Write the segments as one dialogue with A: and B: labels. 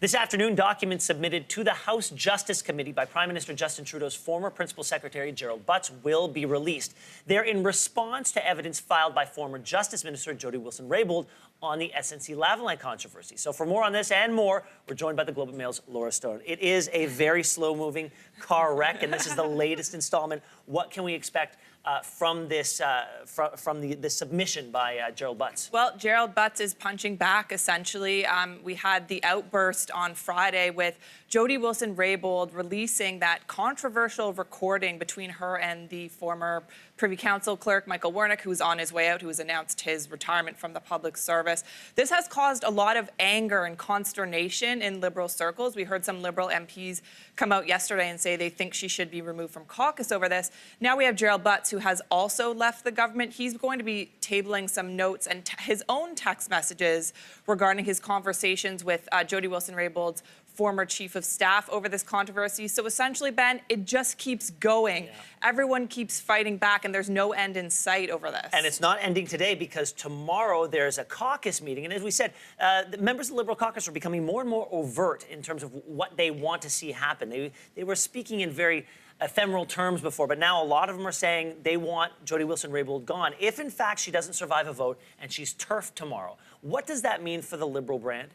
A: This afternoon, documents submitted to the House Justice Committee by Prime Minister Justin Trudeau's former Principal Secretary Gerald Butts will be released. They're in response to evidence filed by former Justice Minister Jody Wilson-Raybould on the SNC-Lavalin controversy. So for more on this and more, we're joined by the Globe and Mail's Laura Stone. It is a very slow-moving car wreck, and this is the latest installment. What can we expect from this the submission by Gerald Butts?
B: Well, Gerald Butts is punching back, essentially. We had the outburst on Friday with Jody Wilson-Raybould releasing that controversial recording between her and the former Privy Council clerk, Michael Wernick, who's on his way out, who has announced his retirement from the public service. This has caused a lot of anger and consternation in Liberal circles. We heard some Liberal MPs come out yesterday and say they think she should be removed from caucus over this. Now we have Gerald Butts, who has also left the government. He's going to be tabling some notes and his own text messages regarding his conversations with Jody Wilson-Raybould's former chief of staff over this controversy. So essentially, Ben, it just keeps going. Yeah. Everyone keeps fighting back, and there's no end in sight over this.
A: And it's not ending today, because tomorrow there's a caucus meeting. And as we said, the members of the Liberal caucus are becoming more and more overt in terms of what they want to see happen. They were speaking in very ephemeral terms before, but now a lot of them are saying they want Jody Wilson-Raybould gone if, in fact, she doesn't survive a vote and she's turfed tomorrow. What does that mean for the Liberal brand?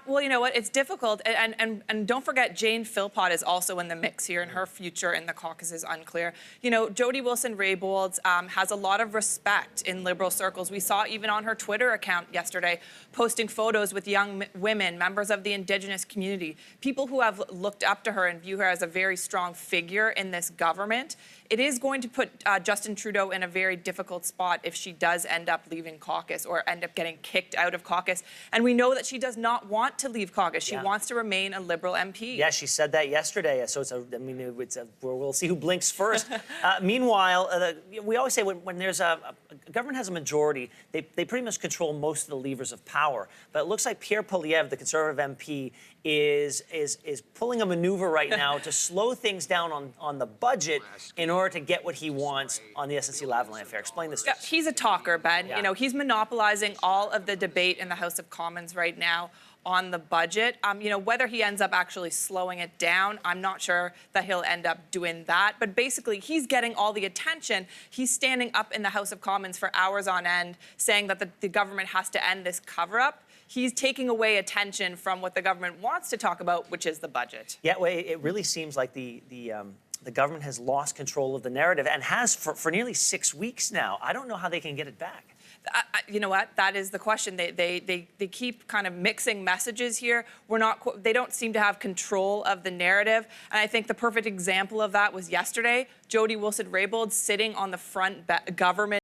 B: Well, you know what? It's difficult. And don't forget, Jane Philpott is also in the mix here, and her future in the caucus is unclear. You know, Jody Wilson-Raybould has a lot of respect in Liberal circles. We saw even on her Twitter account yesterday, posting photos with young women, members of the Indigenous community, people who have looked up to her and view her as a very strong figure in this government. It is going to put Justin Trudeau in a very difficult spot if she does end up leaving caucus or end up getting kicked out of caucus. And we know that she does not want to leave caucus. She wants to remain a Liberal MP.
A: Yeah, she said that yesterday. So we'll see who blinks first. Meanwhile, we always say when there's a government has a majority, they pretty much control most of the levers of power. But it looks like Pierre Poilievre, the Conservative MP, is pulling a maneuver right now to slow things down on the budget in order to get what he wants on the SNC-Lavalin affair. Explain this.
B: Yeah, he's a talker, Ben. Yeah. You know, he's monopolizing all of the debate in the House of Commons right now on the budget. You know, whether he ends up actually slowing it down, I'm not sure that he'll end up doing that. But basically, he's getting all the attention. He's standing up in the House of Commons for hours on end, saying that the government has to end this cover-up. He's taking away attention from what the government wants to talk about, which is the budget.
A: Yeah, well, it really seems like the government has lost control of the narrative, and has for nearly 6 weeks now. I don't know how they can get it back.
B: You know what? That is the question. They keep kind of mixing messages here. They don't seem to have control of the narrative. And I think the perfect example of that was yesterday. Jody Wilson-Raybould sitting on the front government